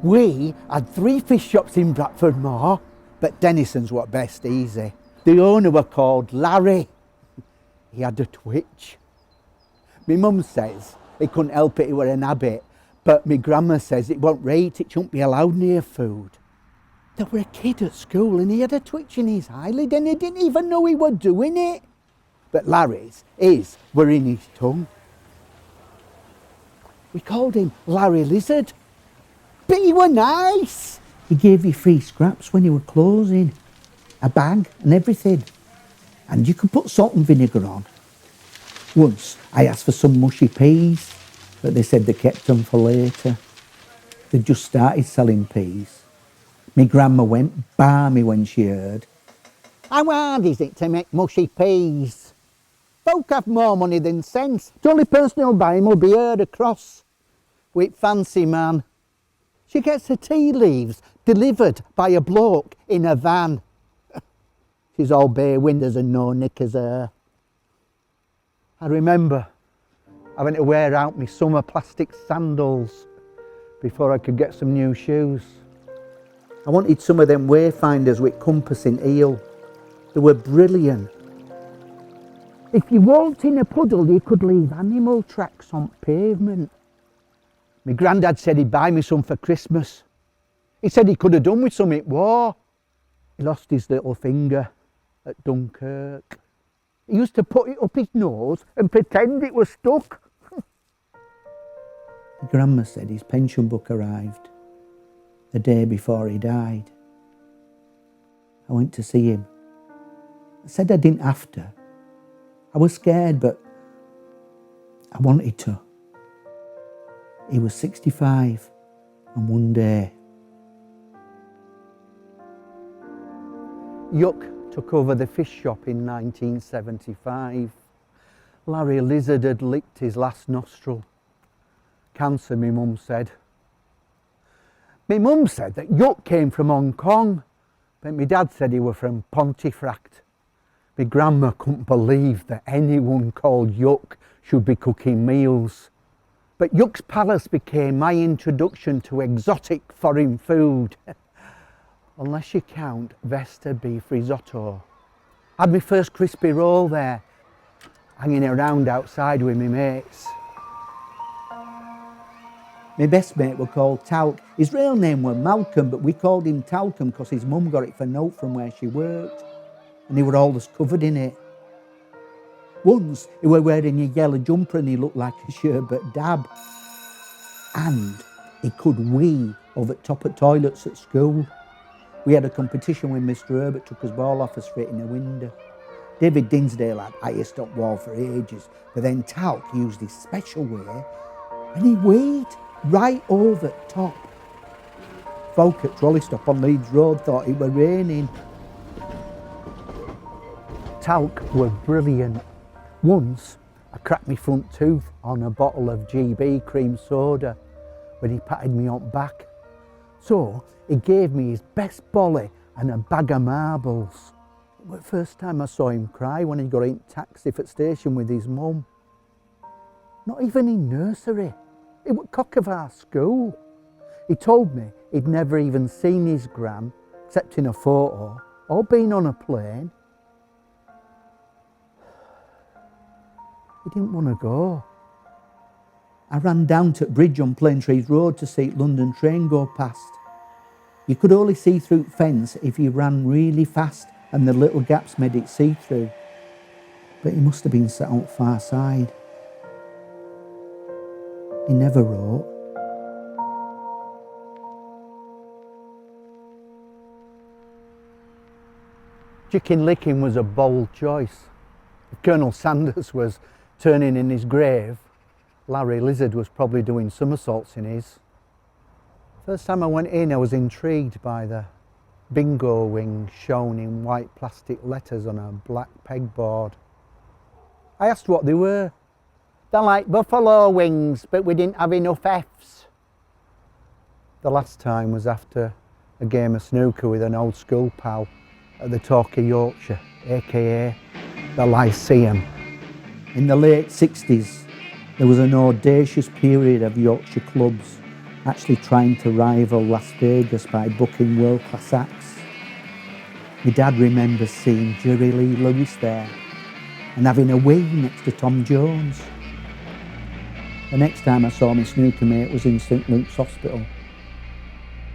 We had 3 fish shops in Bradford Moor, but Denison's were best easy. The owner were called Larry. He had a twitch. My mum says he couldn't help it, it were an habit, but my grandma says it wasn't right, it shouldn't be allowed near food. There were a kid at school and he had a twitch in his eyelid and he didn't even know he were doing it. But Larry's, his, were in his tongue. We called him Larry Lizard, but he were nice. He gave you free scraps when you were closing, a bag and everything. And you could put salt and vinegar on. Once I asked for some mushy peas, but they said they kept them for later. They'd just started selling peas. My grandma went balmy when she heard. How hard is it to make mushy peas? Folk have more money than sense. The only person who'll buy 'em will be heard across. With fancy man. She gets her tea leaves delivered by a bloke in a van. She's all bare windows and no knickers her. I remember having to wear out my summer plastic sandals before I could get some new shoes. I wanted some of them wayfinders with compass in heel. They were brilliant. If you walked in a puddle, you could leave animal tracks on pavement. My granddad said he'd buy me some for Christmas. He said he could have done with some at war. He lost his little finger at Dunkirk. He used to put it up his nose and pretend it was stuck. My grandma said his pension book arrived the day before he died. I went to see him. I said I didn't have to. I was scared, but I wanted to. He was 65 and one day. Yuck took over the fish shop in 1975. Larry Lizard had licked his last nostril. Cancer, my mum said. My mum said that Yuck came from Hong Kong, but my dad said he were from Pontefract. My grandma couldn't believe that anyone called Yuck should be cooking meals. But Yuck's Palace became my introduction to exotic foreign food. Unless you count Vesta beef risotto. I had my first crispy roll there, hanging around outside with my mates. My best mate were called Talc. His real name were Malcolm, but we called him Talcum because his mum got it for note from where she worked, and he were always covered in it. Once he were wearing a yellow jumper and he looked like a sherbet dab. And he could wee over the top of toilets at school. We had a competition when Mr. Herbert took his ball off us straight in the window. David Dinsdale had highest up wall for ages, but then Talc used his special way and he weed right over the top. Folk at trolley stop on Leeds Road thought it were raining. Talc were brilliant. Once I cracked my front tooth on a bottle of GB cream soda when he patted me on the back. So he gave me his best bolly and a bag of marbles. It was the first time I saw him cry when he got in taxi for the station with his mum. Not even in nursery. It was cock of our school. He told me he'd never even seen his gran, except in a photo, or been on a plane. He didn't want to go. I ran down to the bridge on Plantrees Road to see the London train go past. You could only see through the fence if you ran really fast and the little gaps made it see-through. But he must have been sat on the far side. He never wrote. Chicken licking was a bold choice. If Colonel Sanders was turning in his grave, Larry Lizard was probably doing somersaults in his. First time I went in, I was intrigued by the bingo wings shown in white plastic letters on a black pegboard. I asked what they were. They're like buffalo wings, but we didn't have enough F's. The last time was after a game of snooker with an old school pal at the Talk of Yorkshire, aka the Lyceum. In the late 60s, there was an audacious period of Yorkshire clubs actually trying to rival Las Vegas by booking world-class acts. My dad remembers seeing Jerry Lee Lewis there and having a wee next to Tom Jones. The next time I saw my snooker mate was in St Luke's Hospital.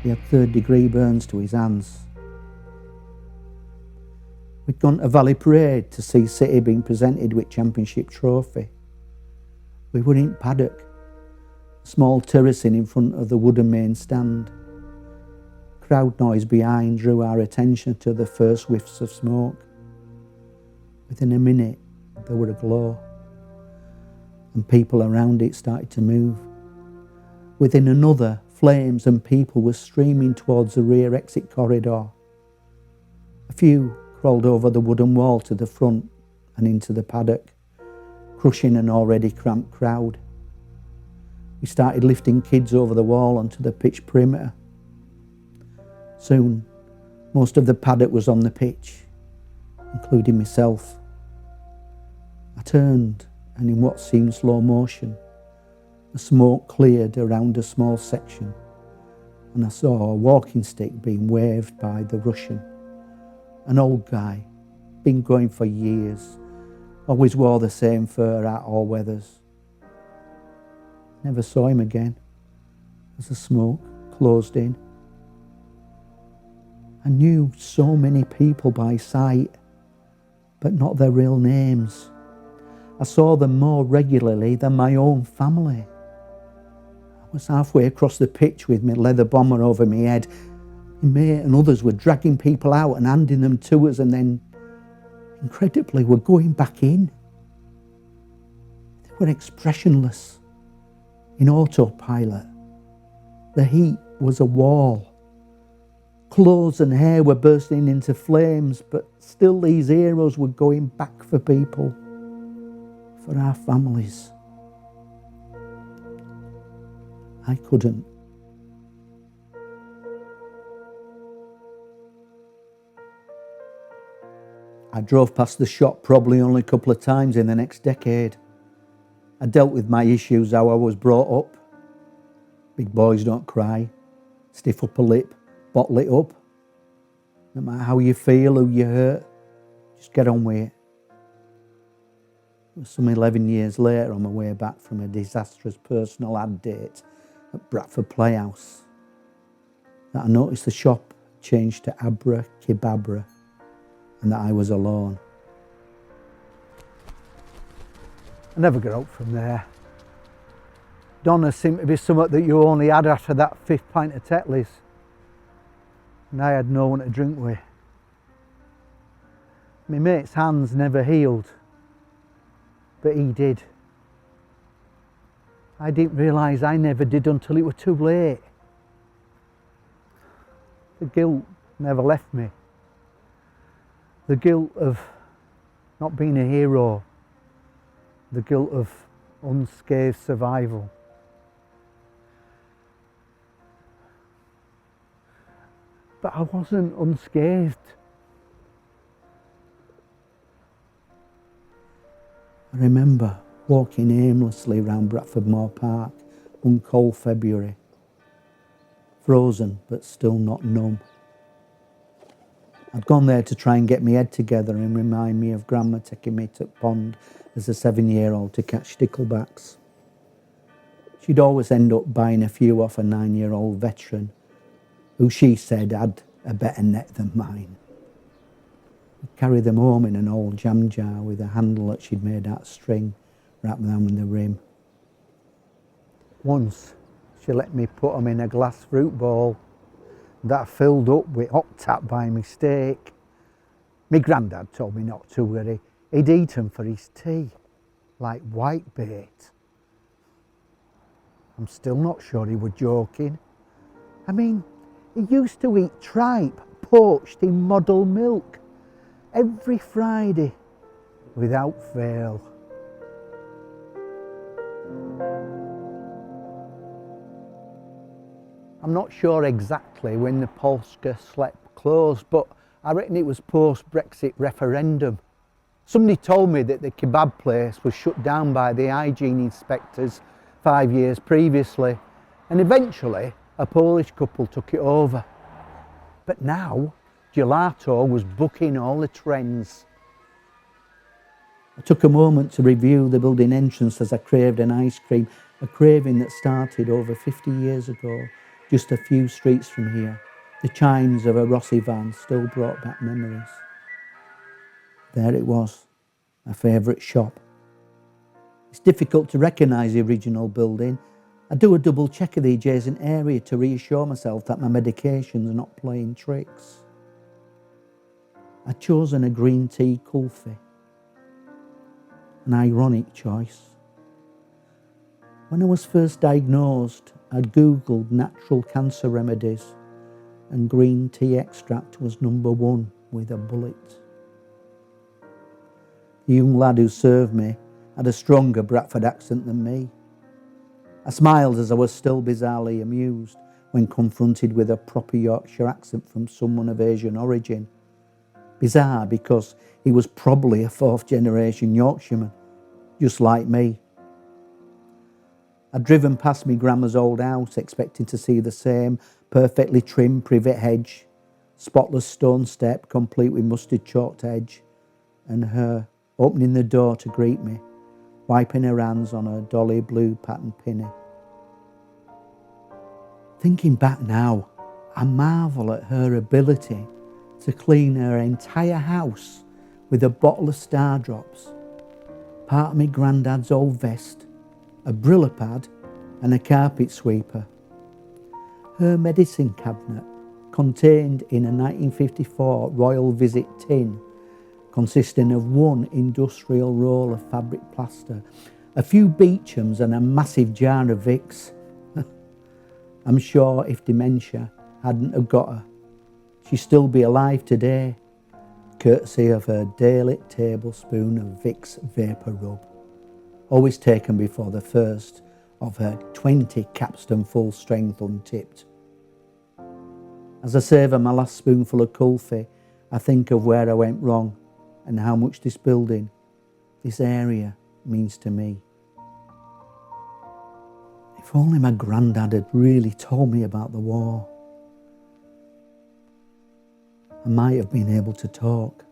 He had third-degree burns to his hands. We'd gone to Valley Parade to see City being presented with championship trophy. We were in paddock, small terracing in front of the wooden main stand. Crowd noise behind drew our attention to the first whiffs of smoke. Within a minute, there were a glow, and people around it started to move. Within another, flames and people were streaming towards the rear exit corridor. A few crawled over the wooden wall to the front and into the paddock, crushing an already cramped crowd. We started lifting kids over the wall onto the pitch perimeter. Soon, most of the paddock was on the pitch, including myself. I turned, and in what seemed slow motion, the smoke cleared around a small section, and I saw a walking stick being waved by the Russian. An old guy, been going for years, always wore the same fur at all weathers. Never saw him again as the smoke closed in. I knew so many people by sight, but not their real names. I saw them more regularly than my own family. I was halfway across the pitch with my leather bomber over my head. My mate and others were dragging people out and handing them to us, and then, incredibly, were going back in. They were expressionless, in autopilot. The heat was a wall. Clothes and hair were bursting into flames, but still these heroes were going back for people, for our families. I couldn't. I drove past the shop probably only a couple of times in the next decade. I dealt with my issues how I was brought up. Big boys don't cry, stiff upper lip, bottle it up. No matter how you feel, who you hurt, just get on with it. It was some 11 years later, on my way back from a disastrous personal ad date at Bradford Playhouse, that I noticed the shop changed to Abra Kebabra, and that I was alone. I never got out from there. Donna seemed to be something that you only had after that 5th pint of Tetley's, and I had no one to drink with. My mate's hands never healed, but he did. I didn't realise I never did until it was too late. The guilt never left me. The guilt of not being a hero. The guilt of unscathed survival. But I wasn't unscathed. I remember walking aimlessly round Bradford Moor Park one cold February, frozen but still not numb. I'd gone there to try and get my head together and remind me of Grandma taking me to the pond as a 7-year-old to catch sticklebacks. She'd always end up buying a few off a 9-year-old veteran who she said had a better net than mine. We'd carry them home in an old jam jar with a handle that she'd made out of string wrapped around the rim. Once she let me put them in a glass fruit bowl that I filled up with hot tap by mistake. My granddad told me not to worry. He'd eat them for his tea, like whitebait. I'm still not sure he was joking. I mean, he used to eat tripe poached in model milk every Friday without fail. I'm not sure exactly when the Polska Slep closed, but I reckon it was post-Brexit referendum. Somebody told me that the kebab place was shut down by the hygiene inspectors 5 years previously, And eventually a Polish couple took it over. But now gelato was booking all the trends. I took a moment to review the building entrance as I craved an ice cream, a craving that started over 50 years ago, just a few streets from here. The chimes of a Rossi van still brought back memories. There it was, my favourite shop. It's difficult to recognise the original building. I do a double check of the adjacent area to reassure myself that my medication's not playing tricks. I'd chosen a green tea Kulfi. An ironic choice. When I was first diagnosed, I'd Googled natural cancer remedies and green tea extract was number one with a bullet. The young lad who served me had a stronger Bradford accent than me. I smiled as I was still bizarrely amused when confronted with a proper Yorkshire accent from someone of Asian origin. Bizarre because he was probably a fourth generation Yorkshireman, just like me. I'd driven past my grandma's old house expecting to see the same perfectly trimmed privet hedge, spotless stone step complete with mustard chalked edge, and her opening the door to greet me, wiping her hands on a dolly blue pattern pinny. Thinking back now, I marvel at her ability to clean her entire house with a bottle of Star Drops, part of my granddad's old vest, a Brilla pad and a carpet sweeper. Her medicine cabinet, contained in a 1954 Royal Visit tin, consisting of one industrial roll of fabric plaster, a few Beechams and a massive jar of Vicks. I'm sure if dementia hadn't have got her, she'd still be alive today, courtesy of her daily tablespoon of Vicks Vapor Rub, always taken before the first of her 20 Capstan full strength untipped. As I savour my last spoonful of Kulfi, I think of where I went wrong and how much this building, this area, means to me. If only my granddad had really told me about the war, I might have been able to talk.